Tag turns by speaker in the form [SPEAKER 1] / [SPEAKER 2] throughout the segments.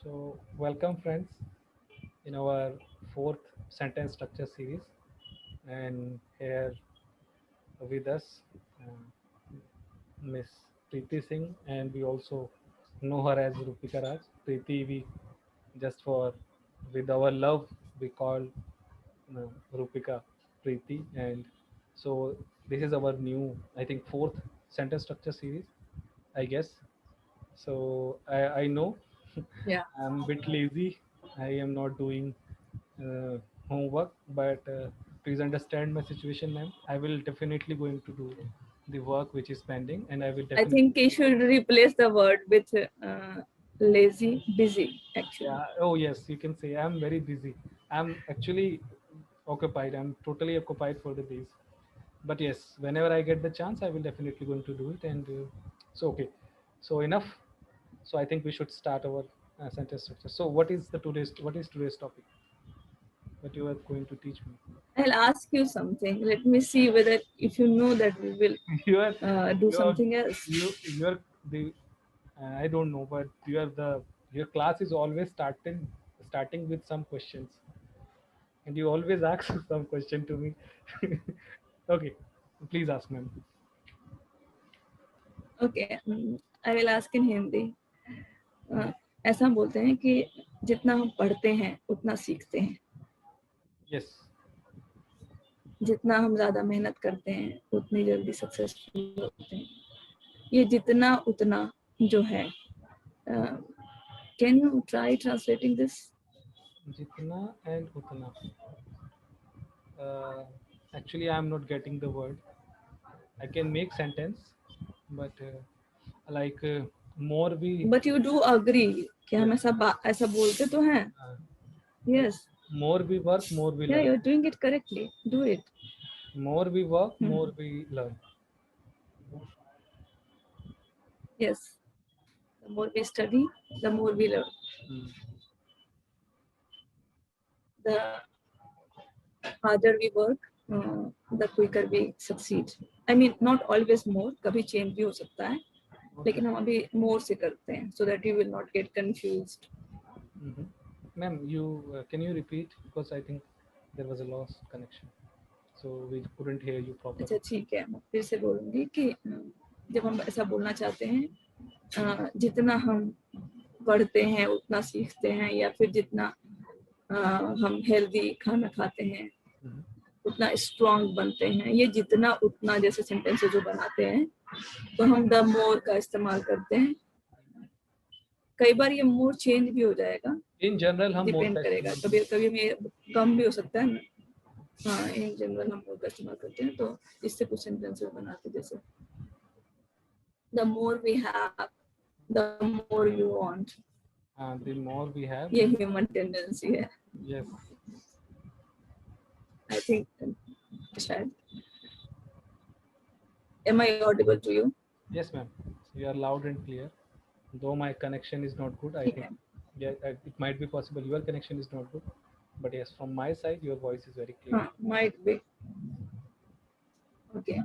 [SPEAKER 1] Welcome friends in our fourth sentence structure series, and here with us Miss Preeti Singh, and we also know her as Rupika Raj. Preeti, we just for with our love we call Rupika Preeti, and so this is our new, I think, fourth sentence structure series, I guess. So I know
[SPEAKER 2] Yeah,
[SPEAKER 1] I'm a bit lazy. I am not doing uh, homework, but please understand my situation, ma'am. I will definitely going to do the work which is pending, and I will
[SPEAKER 2] I
[SPEAKER 1] definitely.
[SPEAKER 2] think you should replace the word with lazy, busy, actually.
[SPEAKER 1] Yeah. Oh yes, you can say I'm very busy. I'm actually occupied. I'm totally occupied for the days. But yes, whenever I get the chance, I will definitely going to do it. And so okay, so enough. So I think we should start our sentence structure. So what is today's topic? What you are going to teach me?
[SPEAKER 2] I'll ask you something. Let me see whether if you know that we will
[SPEAKER 1] you are
[SPEAKER 2] do
[SPEAKER 1] you are
[SPEAKER 2] something else.
[SPEAKER 1] you're the I don't know, but your class is always starting with some questions, and you always ask some question to me. Okay, please ask, ma'am.
[SPEAKER 2] Okay, I will ask in Hindi. ऐसा बोलते हैं कि जितना हम पढ़ते हैं उतना सीखते हैं,
[SPEAKER 1] Yes.
[SPEAKER 2] जितना हम ज्यादा मेहनत करते हैं उतनी जल्दी सक्सेसफुल होते हैं. ये जितना उतना जो है, can you try translating this?
[SPEAKER 1] Jitna and utna. uh, Actually, I am not getting the word. I can make sentence, but like more we.
[SPEAKER 2] But you do agree कि
[SPEAKER 1] Yes.
[SPEAKER 2] हम ऐसा बोलते तो हैं.
[SPEAKER 1] uh,
[SPEAKER 2] yes,
[SPEAKER 1] More we work, more we
[SPEAKER 2] या
[SPEAKER 1] learn.
[SPEAKER 2] You are doing it correctly, do it.
[SPEAKER 1] More we work, more we learn.
[SPEAKER 2] Yes, the more we study the more we learn,
[SPEAKER 1] Mm.
[SPEAKER 2] The harder we work, the quicker we succeed. I mean, not always more, कभी change भी हो सकता है,
[SPEAKER 1] Okay.
[SPEAKER 2] लेकिन हम अभी more से करते हैं, so that you will not get confused.
[SPEAKER 1] Mm-hmm. Ma'am, can you repeat, because I think there was a lost connection, so we couldn't hear you properly.
[SPEAKER 2] अच्छा ठीक है, मैं फिर से बोलूंगी कि जब हम ऐसा बोलना चाहते हैं, जितना हम पढ़ते हैं उतना सीखते हैं, या फिर जितना हम हेल्दी खाना खाते हैं
[SPEAKER 1] Mm-hmm.
[SPEAKER 2] उतना स्ट्रांग बनते हैं, ये जितना उतना जैसे सेंटेंस जो बनाते हैं तो हम द मोर का इस्तेमाल करते हैं. कई बार ये मोर चेंज भी हो जाएगा,
[SPEAKER 1] In general, हम more
[SPEAKER 2] डिपेंड
[SPEAKER 1] का
[SPEAKER 2] करेगा,
[SPEAKER 1] इस्तेमाल
[SPEAKER 2] कभी कभी में कम भी हो सकता है ना. हाँ, इन जनरल हम मोर का इस्तेमाल करते हैं, तो इससे कुछ सेंटेंसेस बनाते हैं, जैसे the more we have the more you want.
[SPEAKER 1] the more we have.
[SPEAKER 2] ये ह्यूमन टेंडेंसी है,
[SPEAKER 1] Yes.
[SPEAKER 2] I think. शायद, am I audible to you?
[SPEAKER 1] Yes, ma'am. You are loud and clear. Though my connection is not good, I
[SPEAKER 2] ठीक
[SPEAKER 1] think.
[SPEAKER 2] है.
[SPEAKER 1] Yeah, it might be possible your connection is not good, but yes, from my side, your voice is very clear.
[SPEAKER 2] हाँ, might be. Okay,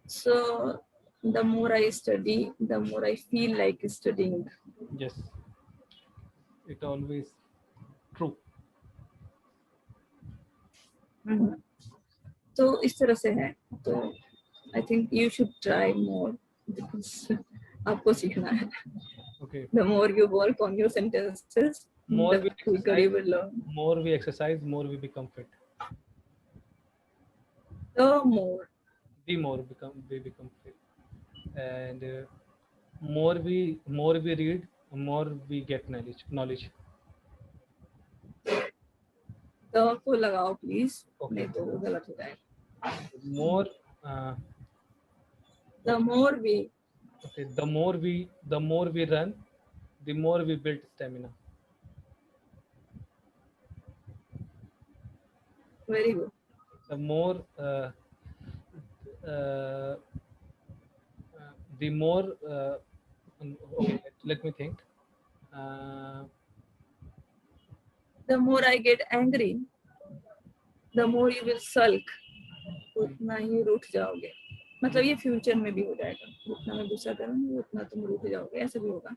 [SPEAKER 2] so the more I study, the more I feel like studying.
[SPEAKER 1] Yes, it always true.
[SPEAKER 2] तो इस तरह से है, तो I think you should try more, because आपको सीखना है.
[SPEAKER 1] Okay.
[SPEAKER 2] The more you work on your sentences,
[SPEAKER 1] More
[SPEAKER 2] the
[SPEAKER 1] we
[SPEAKER 2] quicker
[SPEAKER 1] exercise,
[SPEAKER 2] you will learn.
[SPEAKER 1] more we exercise, more we become fit.
[SPEAKER 2] The more,
[SPEAKER 1] The more we become fit, and more we read, more we get knowledge.
[SPEAKER 2] the को लगाओ please,
[SPEAKER 1] Okay.
[SPEAKER 2] नहीं तो वो गलत हो जाएगा.
[SPEAKER 1] More. Uh,
[SPEAKER 2] The more we,
[SPEAKER 1] okay. The more we run, the more we build stamina.
[SPEAKER 2] very good.
[SPEAKER 1] The more uh, the more okay, let me think. uh,
[SPEAKER 2] The more I get angry, the more you will sulk. उतना ही रूठ जाओगे. मतलब ये future में भी हो जाएगा, जितना मैं गुस्सा करूंगी उतना तुम रूठ जाओगे, ऐसे भी होगा.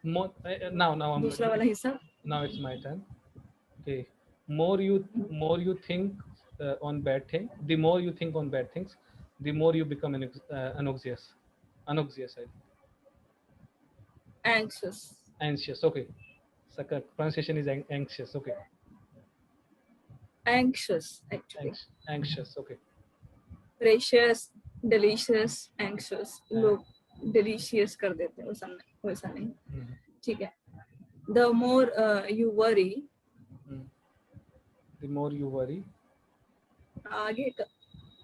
[SPEAKER 1] more now
[SPEAKER 2] दूसरा वाला हिस्सा.
[SPEAKER 1] now it's my turn. Okay, more you think on bad thing. The more you think on bad things, the more you become anxious. Anxious,
[SPEAKER 2] Anxious.
[SPEAKER 1] anxious. Okay, so pronunciation is anxious. Okay,
[SPEAKER 2] Anxious actually.
[SPEAKER 1] anxious. Okay.
[SPEAKER 2] Precious, delicious, anxious. लोग delicious कर देते हैं, वैसा नहीं. ठीक है. The more you worry,
[SPEAKER 1] the more you worry,
[SPEAKER 2] आगे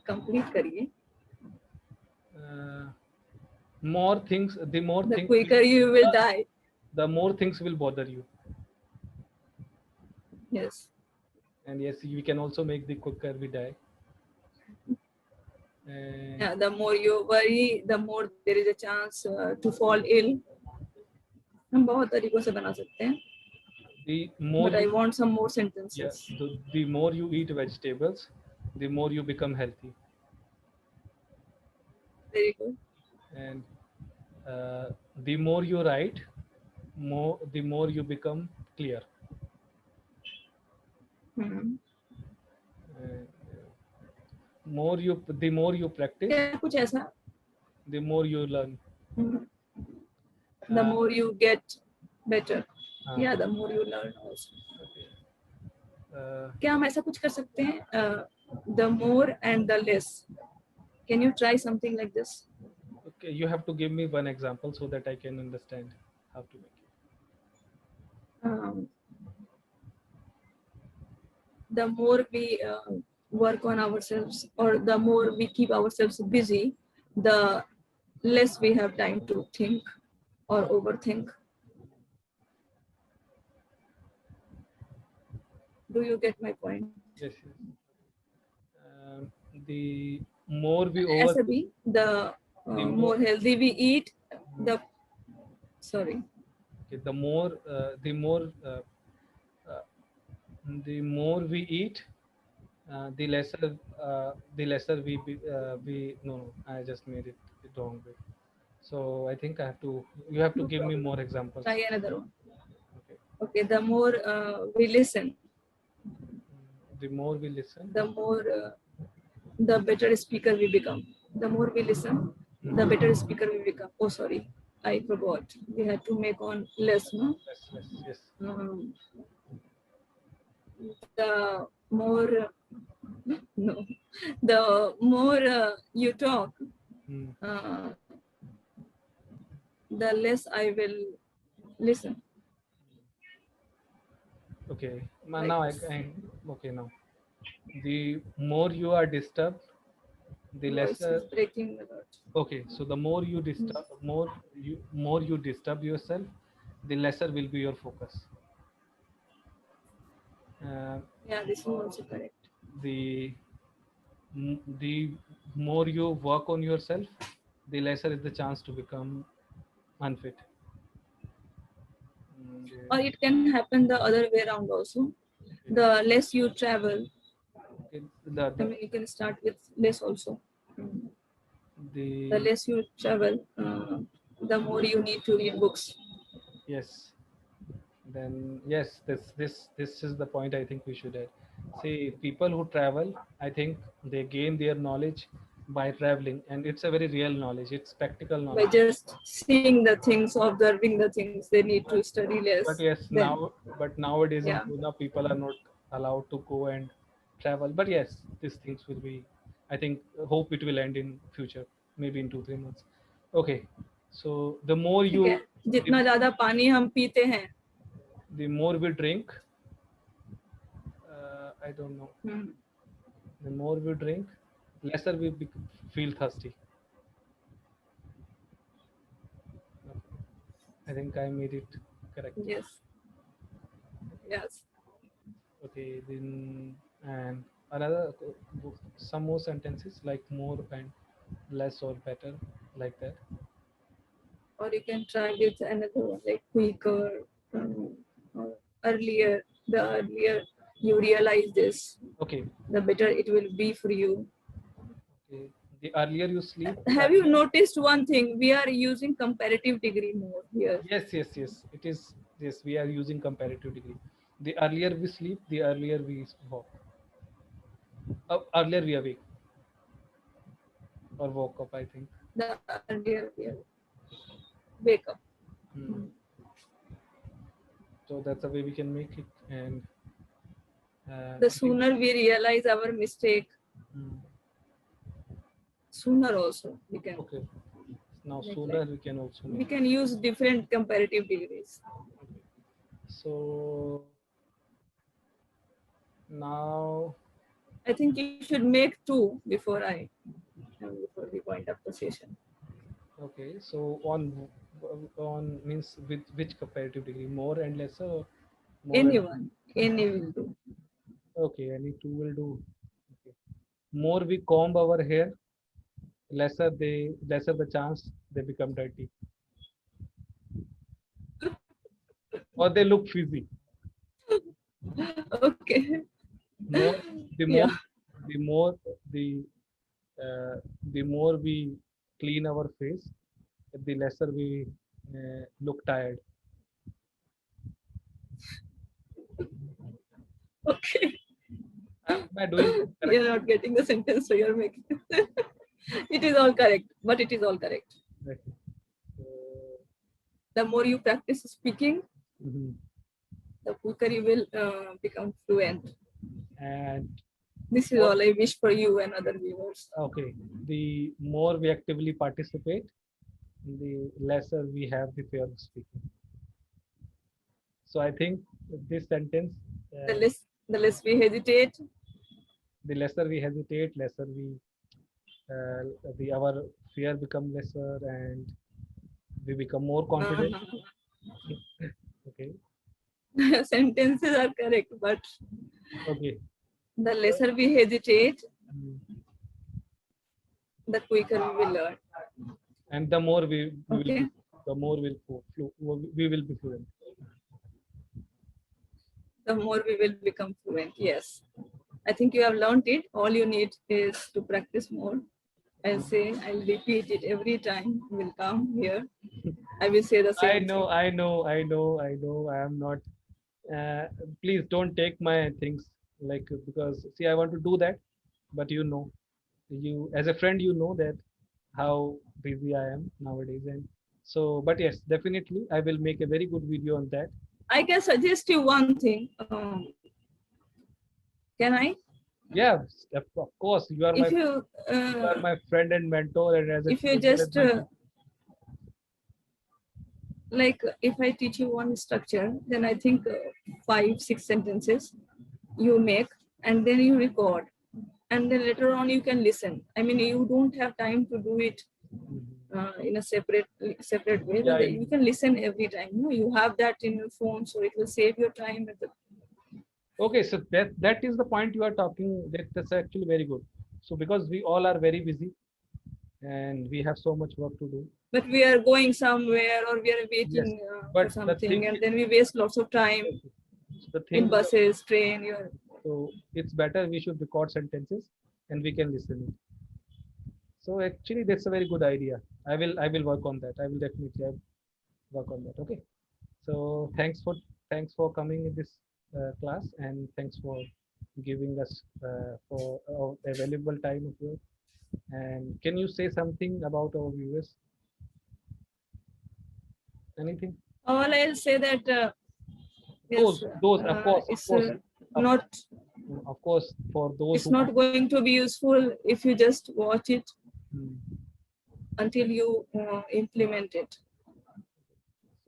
[SPEAKER 2] complete करिए.
[SPEAKER 1] More things, the more
[SPEAKER 2] The
[SPEAKER 1] things,
[SPEAKER 2] quicker you will die.
[SPEAKER 1] the more things will bother you.
[SPEAKER 2] Yes.
[SPEAKER 1] And yes, we can also make the quicker we die.
[SPEAKER 2] Yeah, the more you worry, the more there is a chance to fall ill. हम बहुत तरीकों से बना सकते हैं.
[SPEAKER 1] The more
[SPEAKER 2] but I want some more sentences.
[SPEAKER 1] Yeah, the more you eat vegetables, the more you become healthy.
[SPEAKER 2] Very good.
[SPEAKER 1] And the more you write, the more you become clear.
[SPEAKER 2] Hmm.
[SPEAKER 1] The more you practice,
[SPEAKER 2] क्या कुछ ऐसा?
[SPEAKER 1] the more you learn.
[SPEAKER 2] The more you get better. Yeah, the more you learn also. क्या हम ऐसा कुछ कर सकते हैं? The more and the less. Can you try something like this?
[SPEAKER 1] Okay, you have to give me one example so that I can understand how to make it.
[SPEAKER 2] The more we work on ourselves, or the more we keep ourselves busy, the less we have time to think or overthink. Do you get my point?
[SPEAKER 1] Yes. The more we
[SPEAKER 2] ऐसा भी, the more healthy we eat, the sorry.
[SPEAKER 1] Okay, the more we eat, the lesser we no, I just made it wrong way. So I think you have to give me more examples.
[SPEAKER 2] Try another one. Okay, the more we listen,
[SPEAKER 1] the more we listen,
[SPEAKER 2] the more the better speaker we become. The more we listen, the better speaker we become. Oh, sorry, I forgot. We had to make on less, no?
[SPEAKER 1] Yes.
[SPEAKER 2] The more no, the more you talk, the less I will listen.
[SPEAKER 1] Okay, now okay, now the more you are disturbed, the lesser
[SPEAKER 2] breaking a lot.
[SPEAKER 1] Okay, so the more you disturb more you disturb yourself, the lesser will be your focus.
[SPEAKER 2] Yeah, this is also correct.
[SPEAKER 1] The more you work on yourself, the lesser is the chance to become unfit.
[SPEAKER 2] Or it can happen the other way around also. The less you travel, I mean, you can start with less also. The less you travel, the more you need to read books.
[SPEAKER 1] Yes. Then yes, this is the point I think we should add. See, people who travel, I think they gain their knowledge by traveling, and it's a very real knowledge. It's practical knowledge.
[SPEAKER 2] By just seeing the things, observing the things, they need to study less.
[SPEAKER 1] But yes, nowadays
[SPEAKER 2] yeah.
[SPEAKER 1] in Pune, people are not allowed to go and travel. But yes, these things will be. I think hope it will end in future, maybe in 2-3 months. Okay, so the more you,
[SPEAKER 2] जितना ज़्यादा पानी हम पीते हैं,
[SPEAKER 1] the more we drink. I don't know. The more we drink, lesser we feel thirsty. I think I made it correct.
[SPEAKER 2] Yes.
[SPEAKER 1] Okay, then and another some more sentences like more and less or better, like that.
[SPEAKER 2] Or you can try with another one like quicker, or earlier. The earlier you realize this,
[SPEAKER 1] okay,
[SPEAKER 2] the better it will be for you.
[SPEAKER 1] Okay, The earlier you sleep.
[SPEAKER 2] Have you noticed one thing? We are using comparative degree more here.
[SPEAKER 1] Yes, yes, yes. It is. Yes, we are using comparative degree. The earlier we sleep, the earlier we walk. Earlier we awake or woke up, I think.
[SPEAKER 2] The earlier we wake up.
[SPEAKER 1] Hmm. So that's the way we can make it. And
[SPEAKER 2] The
[SPEAKER 1] I think-
[SPEAKER 2] sooner we realize our mistake,
[SPEAKER 1] Hmm.
[SPEAKER 2] sooner also we can.
[SPEAKER 1] Okay. Now
[SPEAKER 2] Like
[SPEAKER 1] sooner
[SPEAKER 2] that.
[SPEAKER 1] we can also
[SPEAKER 2] We
[SPEAKER 1] make.
[SPEAKER 2] can use different comparative degrees.
[SPEAKER 1] Okay. So now,
[SPEAKER 2] I think you should make two before we wind up the session.
[SPEAKER 1] okay. So on means with which comparative degree, more and lesser, more and-
[SPEAKER 2] Anyone, any will do.
[SPEAKER 1] okay, any two will do. Okay. More we comb our hair, lesser the chance they become dirty, or they look fizzy.
[SPEAKER 2] Okay.
[SPEAKER 1] More the more
[SPEAKER 2] Yeah.
[SPEAKER 1] the more the the more we clean our face, the lesser we look tired.
[SPEAKER 2] Okay.
[SPEAKER 1] Am I doing correct?
[SPEAKER 2] You're not getting the sentence, so you're making it is all correct, but it is all correct.
[SPEAKER 1] Okay.
[SPEAKER 2] The more you practice speaking,
[SPEAKER 1] Mhm.
[SPEAKER 2] the quicker you will become fluent.
[SPEAKER 1] And
[SPEAKER 2] This is all I wish for you and other viewers.
[SPEAKER 1] okay, the more we actively participate, the lesser we have the fear of speaking. So I think this sentence,
[SPEAKER 2] The less we hesitate,
[SPEAKER 1] the lesser we hesitate, lesser we our fear become lesser, and we become more confident. Okay.
[SPEAKER 2] sentences are correct, but
[SPEAKER 1] Okay.
[SPEAKER 2] the lesser we hesitate,
[SPEAKER 1] Mm.
[SPEAKER 2] the quicker we will learn.
[SPEAKER 1] And the more we will
[SPEAKER 2] Okay.
[SPEAKER 1] be, the more we will be fluent.
[SPEAKER 2] The more we will become fluent. Yes. I think you have learned it. All you need is to practice more. I'll say, I'll repeat it every time we'll come here. I will say the same thing.
[SPEAKER 1] I know. I am not. Uh, Please don't take my things like, because see, I want to do that, but you as a friend, you know that how busy I am nowadays, and so. But yes, definitely, I will make a very good video on that.
[SPEAKER 2] I can suggest you one thing. Can I?
[SPEAKER 1] Yeah, of course, you are
[SPEAKER 2] If
[SPEAKER 1] you are my friend and mentor, and as a
[SPEAKER 2] if you
[SPEAKER 1] as well as
[SPEAKER 2] just
[SPEAKER 1] my-
[SPEAKER 2] like if I teach you one structure, then I think 5-6 sentences you make, and then you record, and then later on you can listen. I mean, you don't have time to do it in a separate way.
[SPEAKER 1] Yeah,
[SPEAKER 2] You can listen every time. No, you have that in your phone, so it will save your time.
[SPEAKER 1] Okay, so that is the point you are talking. That's actually very good. So because we all are very busy, and we have so much work to do.
[SPEAKER 2] But we are going somewhere, or we are waiting
[SPEAKER 1] but
[SPEAKER 2] for
[SPEAKER 1] the
[SPEAKER 2] something,
[SPEAKER 1] thing
[SPEAKER 2] and
[SPEAKER 1] is-
[SPEAKER 2] then we waste lots of time
[SPEAKER 1] So the
[SPEAKER 2] in
[SPEAKER 1] thing,
[SPEAKER 2] buses, train.
[SPEAKER 1] so it's better we should record sentences, and we can listen it. So actually, that's a very good idea. I will work on that. I will definitely work on that. Okay. So thanks for coming in this class, and thanks for giving us for a valuable time of yours. And can you say something about our viewers? Anything?
[SPEAKER 2] All I'll say that yes,
[SPEAKER 1] Those of course,
[SPEAKER 2] it's not
[SPEAKER 1] of course, for those
[SPEAKER 2] it's
[SPEAKER 1] who
[SPEAKER 2] not going to be useful if you just watch it
[SPEAKER 1] Hmm.
[SPEAKER 2] until you implement it.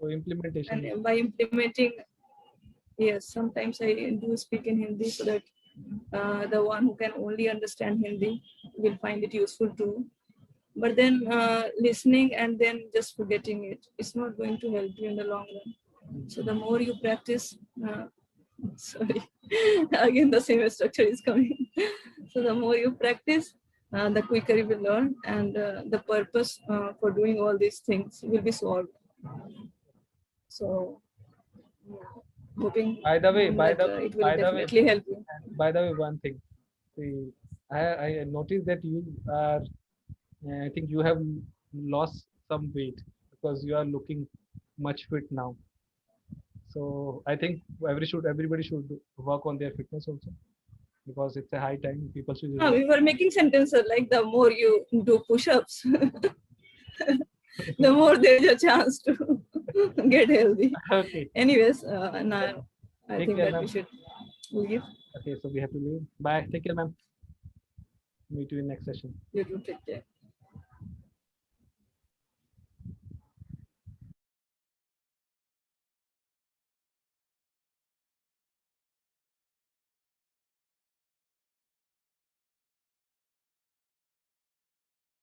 [SPEAKER 1] So implementation.
[SPEAKER 2] And by implementing, yes, sometimes I do speak in Hindi so that the one who can only understand Hindi will find it useful too. But then listening and then just forgetting it, it's not going to help you in the long run. So the more you practice, sorry, again the same structure is coming. So the more you practice, the quicker you will learn, and the purpose for doing all these things will be solved. So hoping
[SPEAKER 1] By the way,
[SPEAKER 2] that it will definitely help you.
[SPEAKER 1] by the way, one thing. See, I noticed that you are I think you have lost some weight because you are looking much fit now. So I think everybody should work on their fitness also, because it's a high time. People should
[SPEAKER 2] Ah, we were making sentences like the more you do push-ups, the more there's a chance to get healthy.
[SPEAKER 1] Okay.
[SPEAKER 2] Anyways, now I
[SPEAKER 1] Take
[SPEAKER 2] think
[SPEAKER 1] care,
[SPEAKER 2] that
[SPEAKER 1] ma'am.
[SPEAKER 2] we should leave.
[SPEAKER 1] Okay, so we have to leave. Bye. Take care, ma'am. Meet you in next session.
[SPEAKER 2] You do take care.